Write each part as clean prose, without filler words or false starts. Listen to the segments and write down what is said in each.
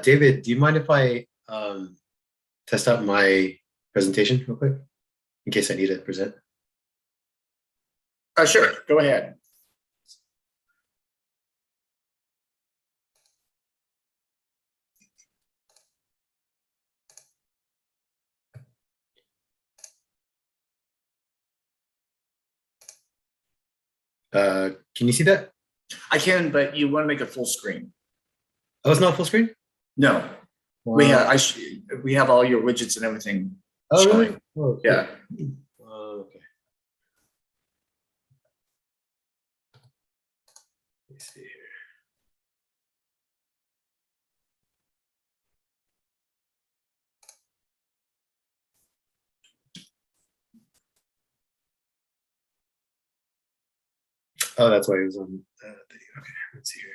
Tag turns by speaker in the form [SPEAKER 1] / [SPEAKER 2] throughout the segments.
[SPEAKER 1] David, do you mind if I test out my presentation real quick in case I need to present?
[SPEAKER 2] Sure, go ahead.
[SPEAKER 1] Can you see that?
[SPEAKER 2] I can, but you want to make it full screen.
[SPEAKER 1] Oh, it's not full screen?
[SPEAKER 2] No, we have all your widgets and everything
[SPEAKER 1] Oh,
[SPEAKER 2] showing.
[SPEAKER 1] really? Oh, cool.
[SPEAKER 2] Yeah.
[SPEAKER 1] Okay. Let me see here. Oh, that's why it was on the thing. Okay, let's see here.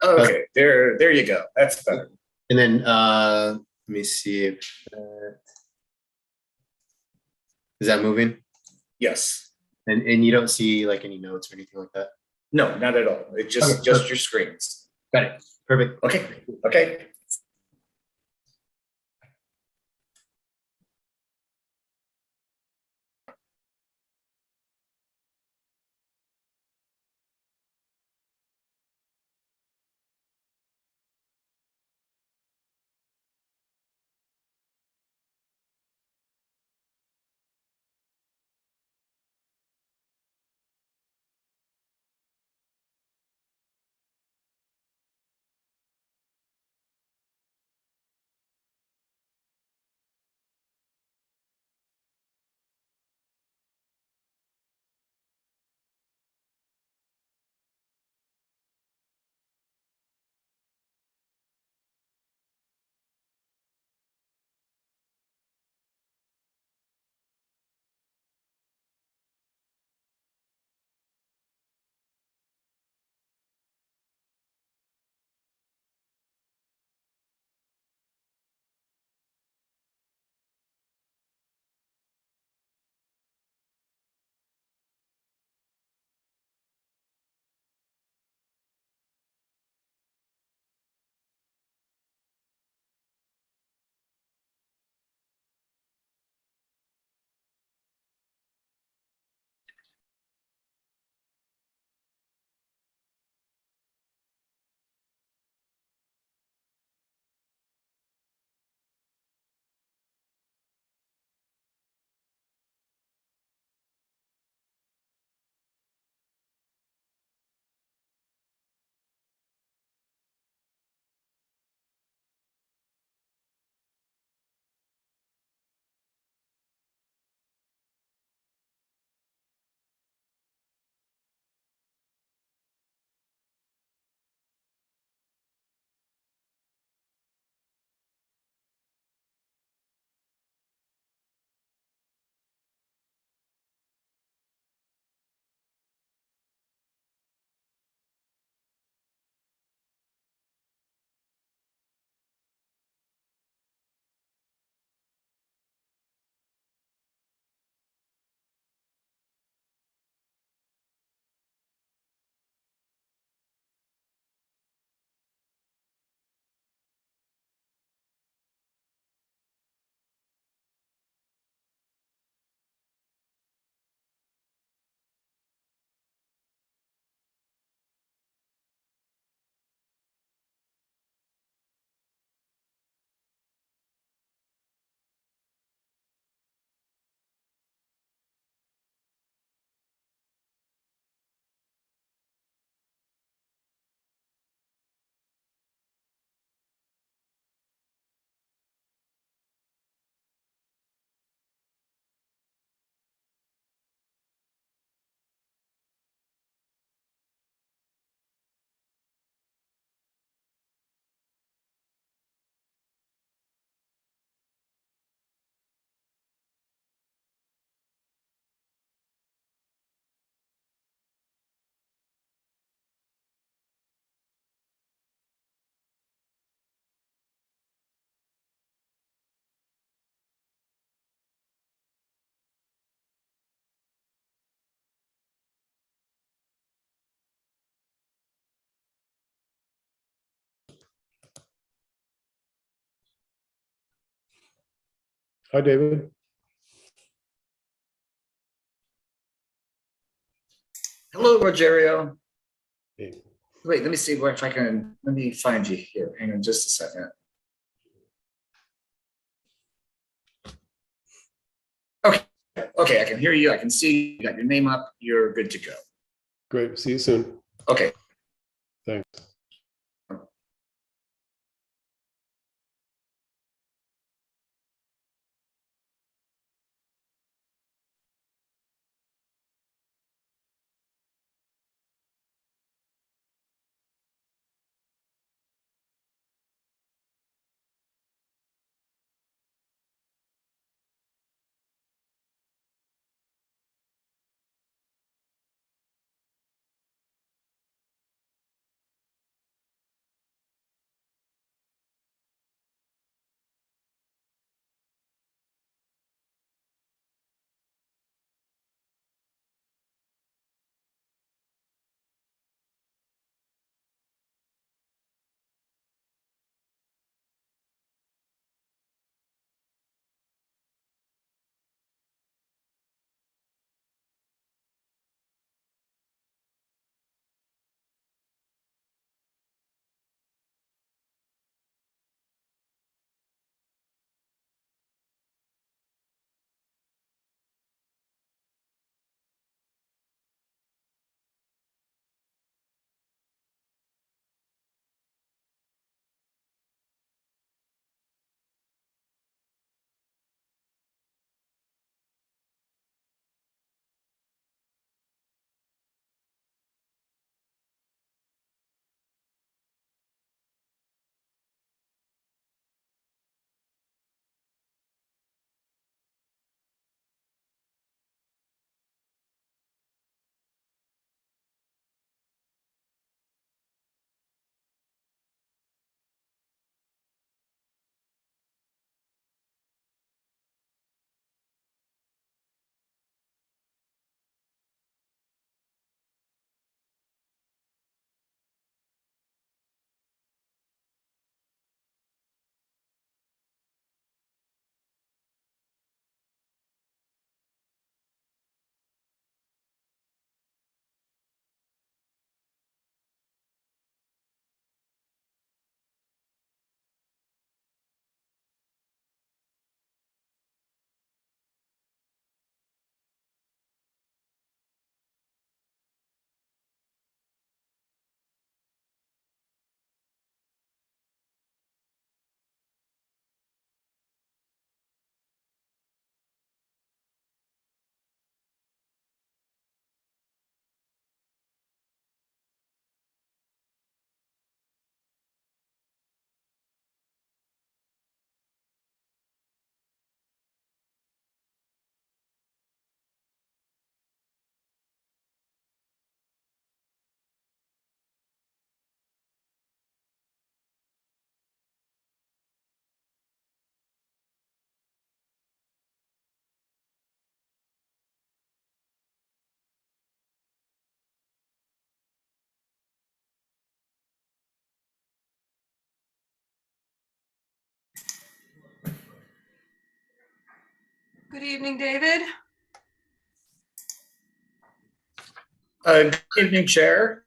[SPEAKER 2] Okay, there you go. That's better.
[SPEAKER 1] And then let me see if is that moving?
[SPEAKER 2] Yes.
[SPEAKER 1] And you don't see like any notes or anything like that?
[SPEAKER 2] No, not at all. It's just your screens.
[SPEAKER 1] Got it. Perfect.
[SPEAKER 2] Okay. Okay.
[SPEAKER 3] Hi, David.
[SPEAKER 2] Hello, Rogerio.
[SPEAKER 3] Hey.
[SPEAKER 2] Wait, let me see if I can, let me find you here. Hang on just a second. Okay, okay, I can hear you. I can see you got your name up. You're good to go.
[SPEAKER 3] Great. See you soon.
[SPEAKER 2] Okay.
[SPEAKER 3] Thanks.
[SPEAKER 4] Good evening, David.
[SPEAKER 2] Good evening, Chair.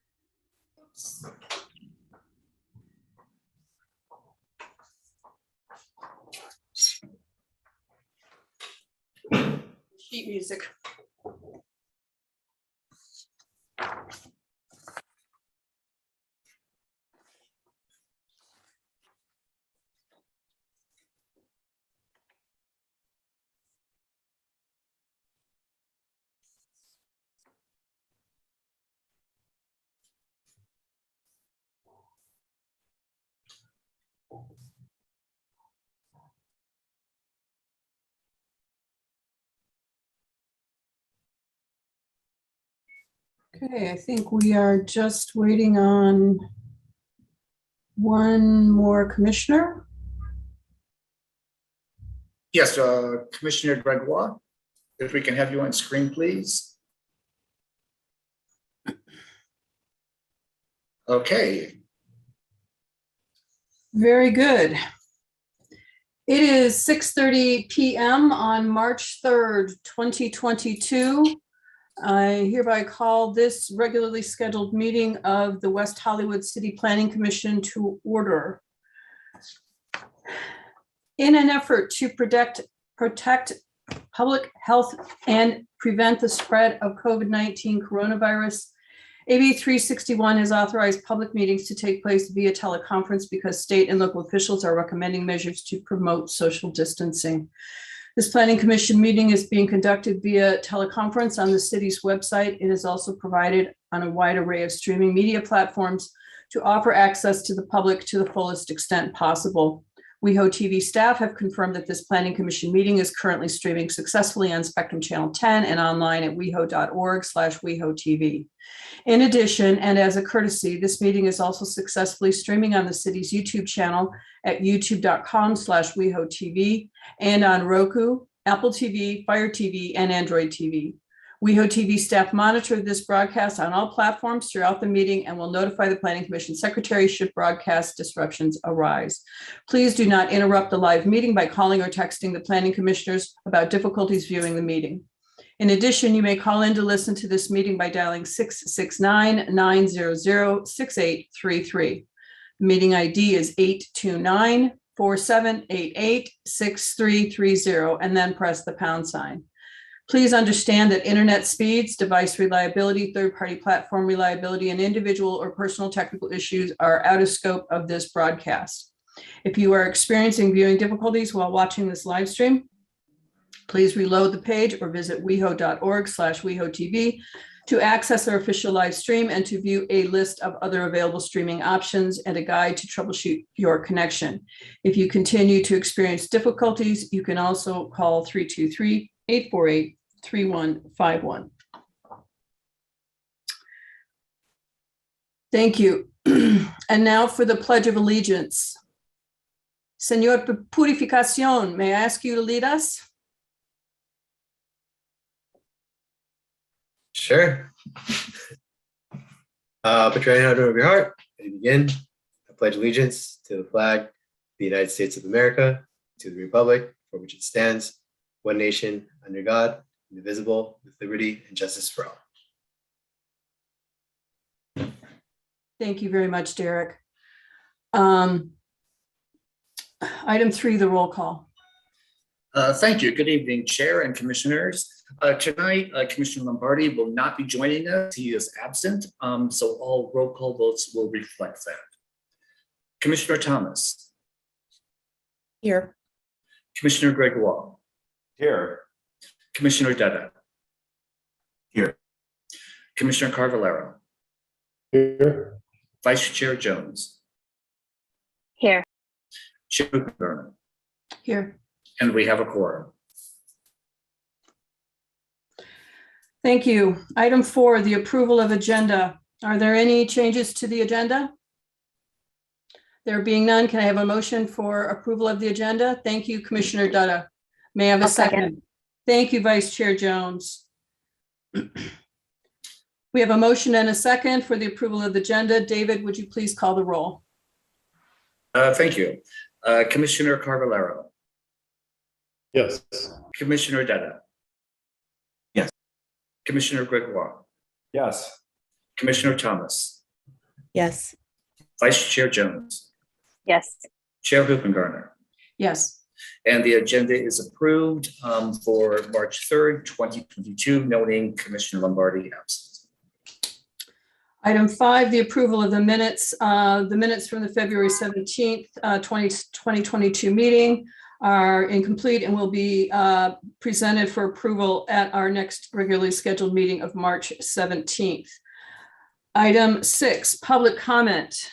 [SPEAKER 4] Sheet music. Okay, I think we are just waiting on one more commissioner.
[SPEAKER 2] Yes, Commissioner Gregoire, if we can have you on screen, please. Okay.
[SPEAKER 4] Very good. It is 6:30 PM on March 3rd, 2022. I hereby call this regularly scheduled meeting of the West Hollywood City Planning Commission to order. In an effort to protect public health and prevent the spread of COVID-19 coronavirus, AB 361 has authorized public meetings to take place via teleconference because state and local officials are recommending measures to promote social distancing. This planning commission meeting is being conducted via teleconference on the city's website. It is also provided on a wide array of streaming media platforms to offer access to the public to the fullest extent possible. WehoTV staff have confirmed that this planning commission meeting is currently streaming successfully on Spectrum Channel 10 and online at weho.org/WehoTV. In addition, and as a courtesy, this meeting is also successfully streaming on the city's YouTube channel at youtube.com/WehoTV and on Roku, Apple TV, Fire TV, and Android TV. WehoTV staff monitor this broadcast on all platforms throughout the meeting and will notify the Planning Commission Secretary should broadcast disruptions arise. Please do not interrupt the live meeting by calling or texting the Planning Commissioners about difficulties viewing the meeting. In addition, you may call in to listen to this meeting by dialing 669-900-6833. The meeting ID is 829-4788-6330, and then press the pound sign. Please understand that internet speeds, device reliability, third-party platform reliability, and individual or personal technical issues are out of scope of this broadcast. If you are experiencing viewing difficulties while watching this live stream, please reload the page or visit weho.org/WehoTV to access our official live stream and to view a list of other available streaming options and a guide to troubleshoot your connection. If you continue to experience difficulties, you can also call 323-848-3151. Thank you. And now for the Pledge of Allegiance. Señor Purificación, may I ask you to lead us?
[SPEAKER 1] Sure. Put your hand over your heart and begin. I pledge allegiance to the flag of the United States of America, to the republic for which it stands, one nation, under God, indivisible, with liberty and justice for all.
[SPEAKER 4] Thank you very much, Derek. Item 3, the roll call.
[SPEAKER 2] Thank you. Good evening, Chair and Commissioners. Tonight, Commissioner Lombardi will not be joining us. He is absent, so all roll call votes will reflect that. Commissioner Thomas.
[SPEAKER 5] Here.
[SPEAKER 2] Commissioner Gregoire.
[SPEAKER 3] Here.
[SPEAKER 2] Commissioner Dutta.
[SPEAKER 3] Here.
[SPEAKER 2] Commissioner Carvalero.
[SPEAKER 3] Here.
[SPEAKER 2] Vice Chair Jones.
[SPEAKER 5] Here.
[SPEAKER 2] Chair Burnham.
[SPEAKER 4] Here.
[SPEAKER 2] And we have a quorum.
[SPEAKER 4] Thank you. Item 4, the approval of agenda. Are there any changes to the agenda? There being none, can I have a motion for approval of the agenda? Thank you, Commissioner Dutta. May I have a second? Thank you, Vice Chair Jones. We have a motion and a second for the approval of the agenda. David, would you please call the roll?
[SPEAKER 2] Thank you. Commissioner Carvalero.
[SPEAKER 3] Yes.
[SPEAKER 2] Commissioner Dutta.
[SPEAKER 3] Yes.
[SPEAKER 2] Commissioner Gregoire.
[SPEAKER 3] Yes.
[SPEAKER 2] Commissioner Thomas.
[SPEAKER 5] Yes.
[SPEAKER 2] Vice Chair Jones.
[SPEAKER 5] Yes.
[SPEAKER 2] Chair Hoopengarner.
[SPEAKER 4] Yes.
[SPEAKER 2] And the agenda is approved for March 3rd, 2022, noting Commissioner Lombardi absent.
[SPEAKER 4] Item 5, the approval of the minutes. The minutes from the February 17th, 2022 meeting are incomplete and will be presented for approval at our next regularly scheduled meeting of March 17th. Item 6, public comment.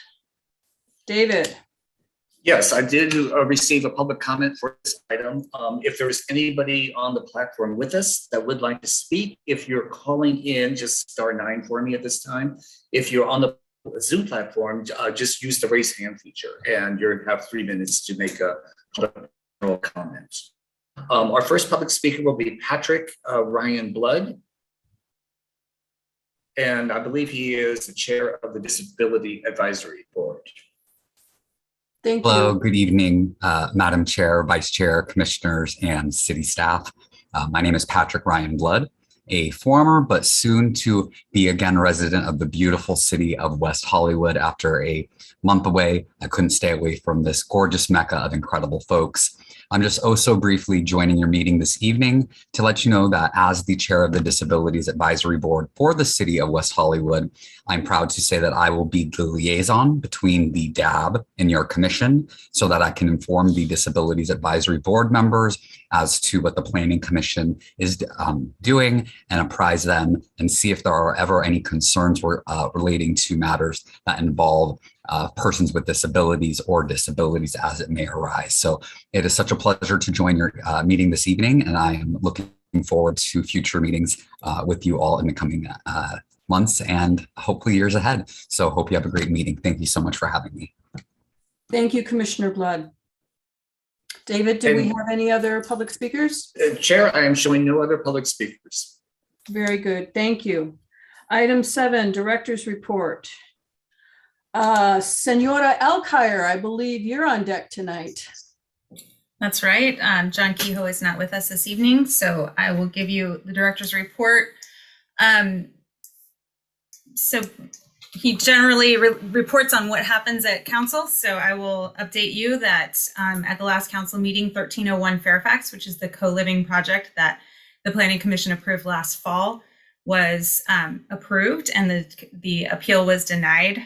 [SPEAKER 4] David.
[SPEAKER 2] Yes, I did receive a public comment for this item. If there is anybody on the platform with us that would like to speak, if you're calling in, just *9 for me at this time. If you're on the Zoom platform, just use the raise hand feature and you have 3 minutes to make a public comment. Our first public speaker will be Patrick Ryan Blood. And I believe he is the chair of the Disability Advisory Board.
[SPEAKER 4] Thank
[SPEAKER 6] Hello,
[SPEAKER 4] you.
[SPEAKER 6] good evening, Madam Chair, Vice Chair, Commissioners, and City staff. My name is Patrick Ryan Blood, a former but soon to be again resident of the beautiful city of West Hollywood. After a month away, I couldn't stay away from this gorgeous mecca of incredible folks. I'm just so briefly joining your meeting this evening to let you know that as the chair of the Disabilities Advisory Board for the city of West Hollywood, I'm proud to say that I will be the liaison between the DAB and your commission so that I can inform the Disabilities Advisory Board members as to what the Planning Commission is doing and apprise them and see if there are ever any concerns relating to matters that involve persons with disabilities or disabilities as it may arise. So it is such a pleasure to join your meeting this evening, and I am looking forward to future meetings with you all in the coming months and hopefully years ahead. So hope you have a great meeting. Thank you so much for having me.
[SPEAKER 4] Thank you, Commissioner Blood. David, do we have any other public speakers?
[SPEAKER 2] Chair, I am showing no other public speakers.
[SPEAKER 4] Very good. Thank you. Item 7, Director's Report. Senora Alkire, I believe you're on deck tonight.
[SPEAKER 7] That's right. John Kehoe is not with us this evening, so I will give you the director's report. So he generally reports on what happens at council. So I will update you that at the last council meeting, 1301 Fairfax, which is the co-living project that the Planning Commission approved last fall, was approved, and the appeal was denied.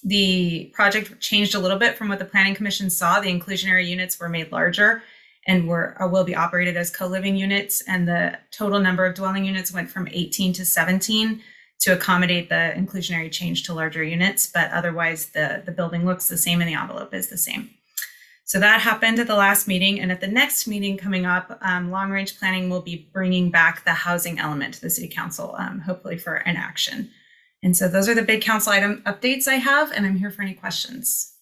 [SPEAKER 7] The project changed a little bit from what the Planning Commission saw. The inclusionary units were made larger and will be operated as co-living units, and the total number of dwelling units went from 18 to 17 to accommodate the inclusionary change to larger units, but otherwise the building looks the same and the envelope is the same. So that happened at the last meeting, and at the next meeting coming up, long range planning will be bringing back the housing element to the City Council, hopefully for an action. And so those are the big council item updates I have, and I'm here for any questions.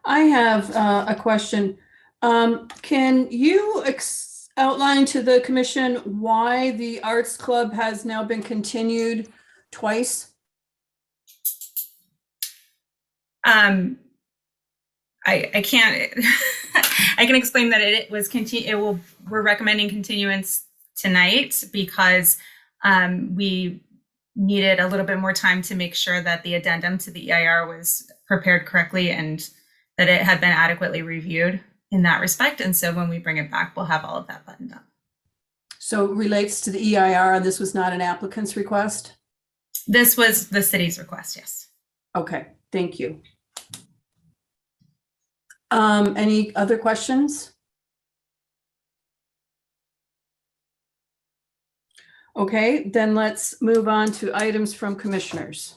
[SPEAKER 4] I have a question. Can you outline to the commission why the Arts Club has now been continued twice?
[SPEAKER 7] I can't. I can explain that we're recommending continuance tonight because we needed a little bit more time to make sure that the addendum to the EIR was prepared correctly and that it had been adequately reviewed in that respect. And so when we bring it back, we'll have all of that buttoned up.
[SPEAKER 4] So it relates to the EIR. This was not an applicant's request?
[SPEAKER 7] This was the city's request, yes.
[SPEAKER 4] Okay, thank you. Any other questions? Okay, then let's move on to items from commissioners.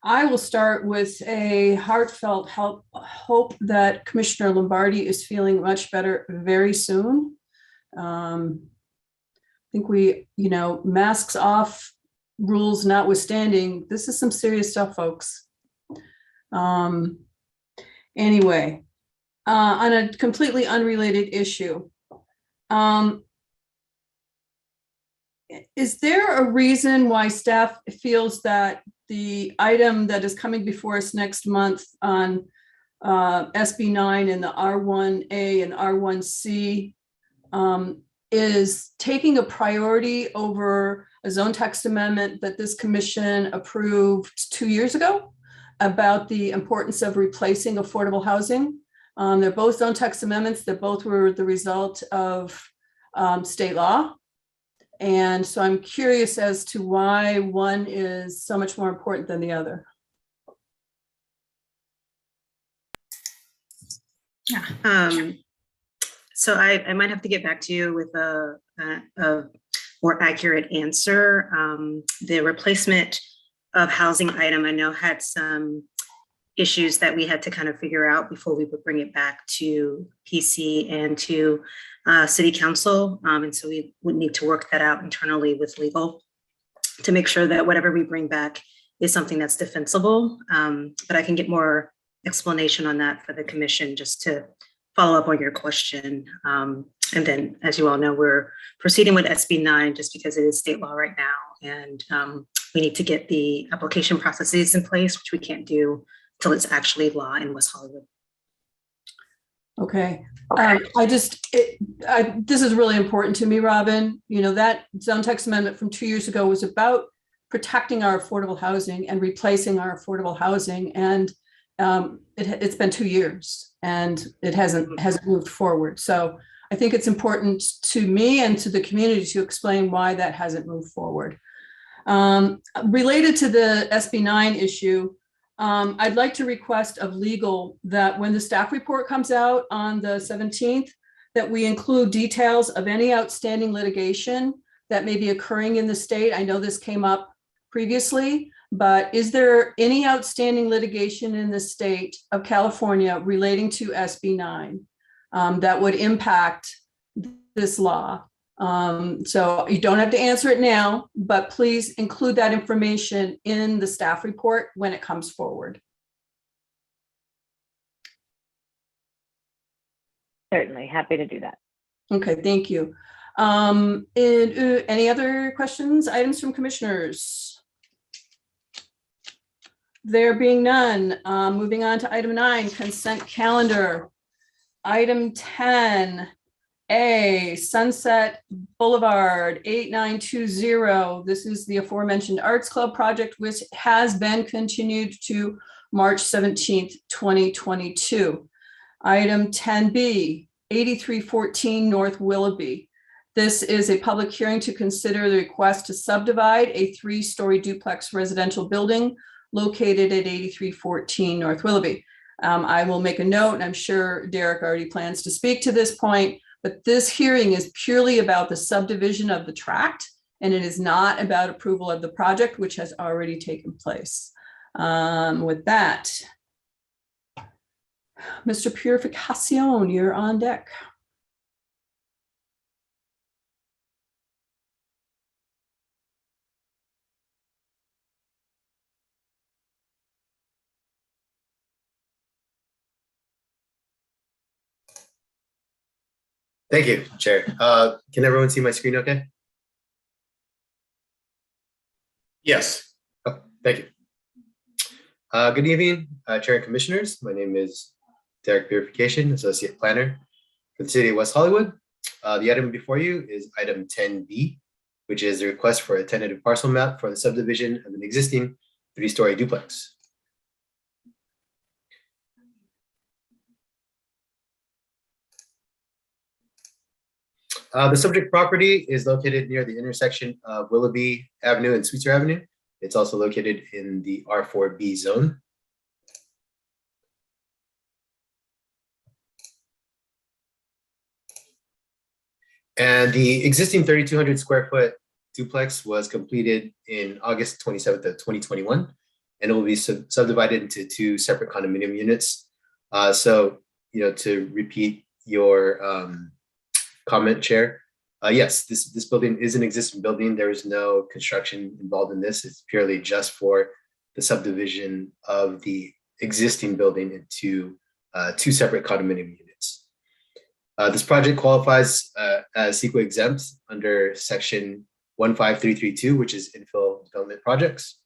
[SPEAKER 4] I will start with a heartfelt hope that Commissioner Lombardi is feeling much better very soon. I think masks off, rules notwithstanding, this is some serious stuff, folks. Anyway, on a completely unrelated issue, is there a reason why staff feels that the item that is coming before us next month on SB9 and the R1A and R1C is taking a priority over a zone text amendment that this commission approved 2 years ago about the importance of replacing affordable housing? They're both zone text amendments that both were the result of state law. And so I'm curious as to why one is so much more important than the other.
[SPEAKER 7] Yeah.
[SPEAKER 8] So I might have to get back to you with a more accurate answer. The replacement of housing item I know had some issues that we had to kind of figure out before we would bring it back to PC and to City Council. And so we would need to work that out internally with legal to make sure that whatever we bring back is something that's defensible. But I can get more explanation on that for the commission just to follow up on your question. And then, as you all know, we're proceeding with SB 9 just because it is state law right now. And we need to get the application processes in place, which we can't do till it's actually law in West Hollywood.
[SPEAKER 4] Okay. This is really important to me, Robin. You know, that zone text amendment from 2 years ago was about protecting our affordable housing and replacing our affordable housing. And it's been 2 years and it hasn't moved forward. So I think it's important to me and to the community to explain why that hasn't moved forward. Related to the SB 9 issue, I'd like to request of legal that when the staff report comes out on the 17th, that we include details of any outstanding litigation that may be occurring in the state. I know this came up previously, but is there any outstanding litigation in the state of California relating to SB 9 that would impact this law? So you don't have to answer it now, but please include that information in the staff report when it comes forward.
[SPEAKER 5] Certainly, happy to do that.
[SPEAKER 4] Okay, thank you. Any other questions, items from commissioners? There being none, moving on to item 9, consent calendar. Item 10. A, Sunset Boulevard, 8920. This is the aforementioned Arts Club project, which has been continued to March 17th, 2022. Item 10B, 8314 North Willoughby. This is a public hearing to consider the request to subdivide a 3-story duplex residential building located at 8314 North Willoughby. I will make a note, and I'm sure Derek already plans to speak to this point, but this hearing is purely about the subdivision of the tract, and it is not about approval of the project, which has already taken place. With that, Mr. Purificacion, you're on deck.
[SPEAKER 1] Thank you, Chair. Can everyone see my screen okay?
[SPEAKER 2] Yes.
[SPEAKER 1] Oh, thank you. Good evening, Chair and Commissioners. My name is Derek Purification, Associate Planner for the City of West Hollywood. The item before you is item 10B, which is a request for a tentative parcel map for the subdivision of an existing 3-story duplex. The subject property is located near the intersection of Willoughby Avenue and Sweetser Avenue. It's also located in the R4B zone. And the existing 3,200 square foot duplex was completed in August 27th of 2021, and it will be subdivided into 2 separate condominium units. So, to repeat your comment, Chair. Yes, this building is an existing building. There is no construction involved in this. It's purely just for the subdivision of the existing building into 2 separate condominium units. This project qualifies as CEQA exempt under section 15332, which is infill development projects.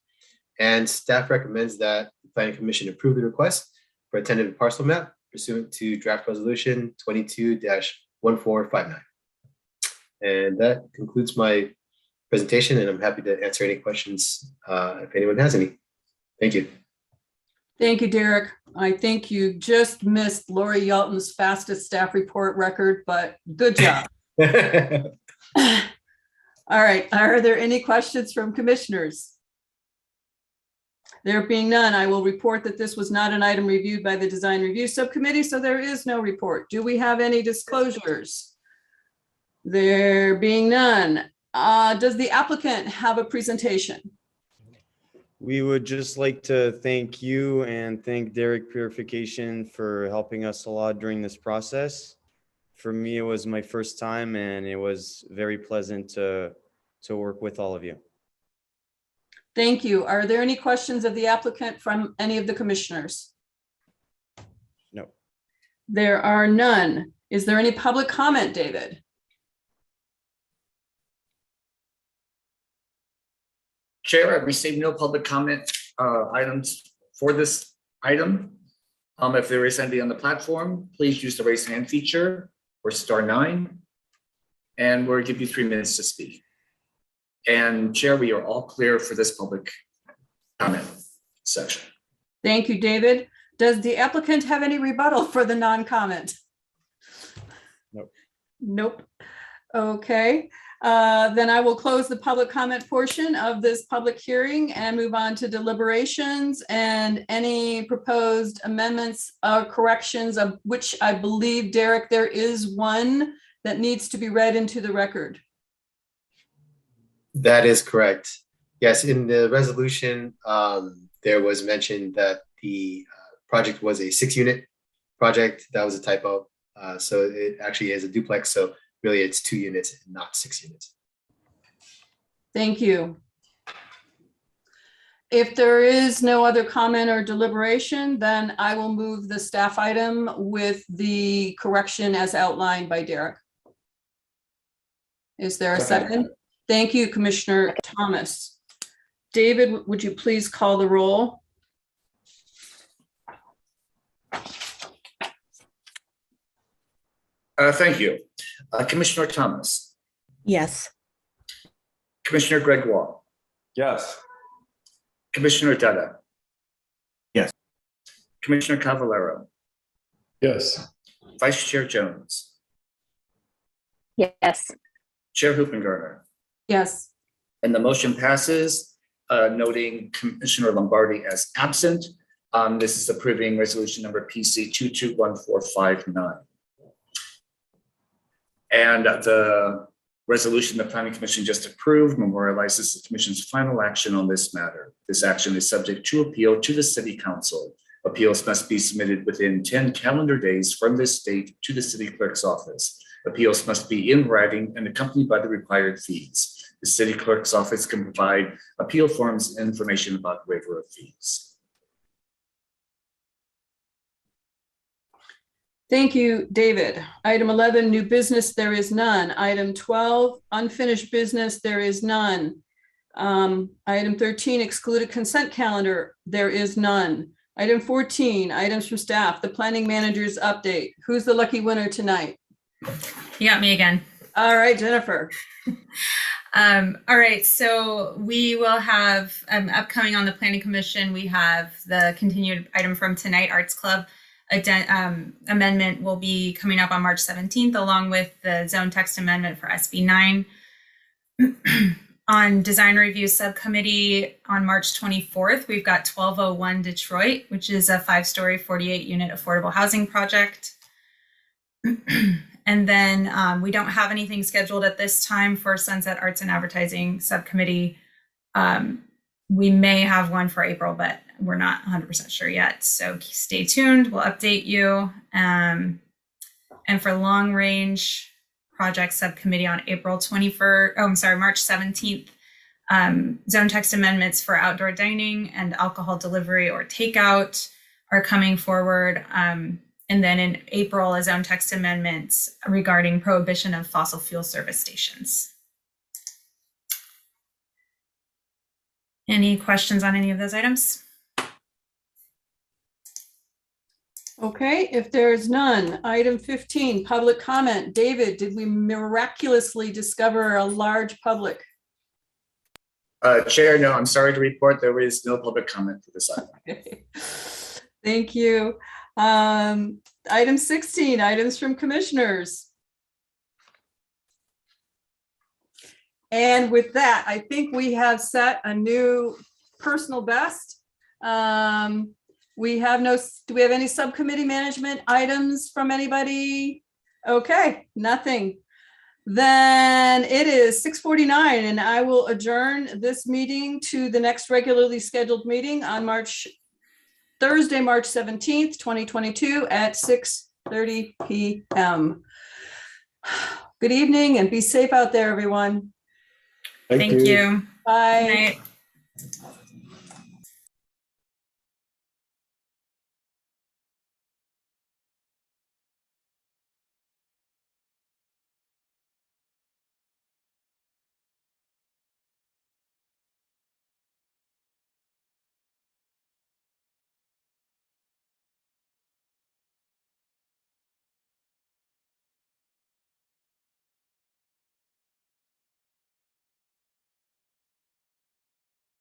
[SPEAKER 1] And staff recommends that the Planning Commission approve the request for a tentative parcel map pursuant to draft resolution 22-1459. And that concludes my presentation, and I'm happy to answer any questions if anyone has any. Thank you.
[SPEAKER 4] Thank you, Derek. I think you just missed Lori Yalton's fastest staff report record, but good job. All right, are there any questions from commissioners? There being none, I will report that this was not an item reviewed by the Design Review Subcommittee, so there is no report. Do we have any disclosures? There being none, does the applicant have a presentation?
[SPEAKER 9] We would just like to thank you and thank Derek Purification for helping us a lot during this process. For me, it was my first time, and it was very pleasant to work with all of you.
[SPEAKER 4] Thank you. Are there any questions of the applicant from any of the commissioners?
[SPEAKER 9] No.
[SPEAKER 4] There are none. Is there any public comment, David?
[SPEAKER 2] Chair, I've received no public comment items for this item. If there is anybody on the platform, please use the raise hand feature or *9, and we'll give you 3 minutes to speak. And Chair, we are all clear for this public comment section.
[SPEAKER 4] Thank you, David. Does the applicant have any rebuttal for the non-comment?
[SPEAKER 3] Nope.
[SPEAKER 4] Nope. Okay, then I will close the public comment portion of this public hearing and move on to deliberations and any proposed amendments or corrections, of which I believe, Derek, there is one that needs to be read into the record.
[SPEAKER 1] That is correct. Yes, in the resolution, there was mentioned that the project was a 6-unit project. That was a typo. So it actually is a duplex. So really it's 2 units and not 6 units.
[SPEAKER 4] Thank you. If there is no other comment or deliberation, then I will move the staff item with the correction as outlined by Derek. Is there a second? Thank you, Commissioner Thomas. David, would you please call the roll?
[SPEAKER 2] Thank you. Commissioner Thomas,
[SPEAKER 10] Yes.
[SPEAKER 2] Commissioner Gregoire,
[SPEAKER 3] Yes.
[SPEAKER 2] Commissioner Dutta.
[SPEAKER 3] Yes.
[SPEAKER 2] Commissioner Cavallaro,
[SPEAKER 3] Yes.
[SPEAKER 2] Vice Chair Jones,
[SPEAKER 5] Yes.
[SPEAKER 2] Chair Hoopengarner,
[SPEAKER 4] Yes.
[SPEAKER 2] and the motion passes, noting Commissioner Lombardi as absent. This is approving resolution number PC 221459. And the resolution the Planning Commission just approved memorializes the Commission's final action on this matter. This action is subject to appeal to the City Council. Appeals must be submitted within 10 calendar days from this date to the City Clerk's office. Appeals must be in writing and accompanied by the required fees. The City Clerk's office can provide appeal forms and information about waiver of fees.
[SPEAKER 4] Thank you, David. Item 11, new business, there is none. Item 12, unfinished business, there is none. Item 13, excluded consent calendar, there is none. Item 14, items from staff, the planning manager's update. Who's the lucky winner tonight?
[SPEAKER 7] You got me again.
[SPEAKER 4] All right, Jennifer.
[SPEAKER 7] All right, so we will have upcoming on the Planning Commission, we have the continued item from tonight, Arts Club. Amendment will be coming up on March 17th, along with the zone text amendment for SB 9. On Design Review Subcommittee on March 24th, we've got 1201 Detroit, which is a 5-story, 48-unit affordable housing project. And then we don't have anything scheduled at this time for Sunset Arts and Advertising Subcommittee. We may have one for April, but we're not 100% sure yet. So stay tuned. We'll update you. And for Long Range Project Subcommittee on April 21st, March 17th, zone text amendments for outdoor dining and alcohol delivery or takeout are coming forward. And then in April, a zone text amendments regarding prohibition of fossil fuel service stations. Any questions on any of those items?
[SPEAKER 4] Okay, if there is none, item 15, public comment. David, did we miraculously discover a large public?
[SPEAKER 2] Chair, no, I'm sorry to report there is no public comment for this item.
[SPEAKER 4] Okay. Thank you. Item 16, items from commissioners. And with that, I think we have set a new personal best. Do we have any subcommittee management items from anybody? Okay, nothing. Then it is 6:49 and I will adjourn this meeting to the next regularly scheduled meeting on Thursday, March 17th, 2022 at 6:30 p.m. Good evening and be safe out there, everyone.
[SPEAKER 7] Thank you.
[SPEAKER 4] Bye.
[SPEAKER 7] Good night.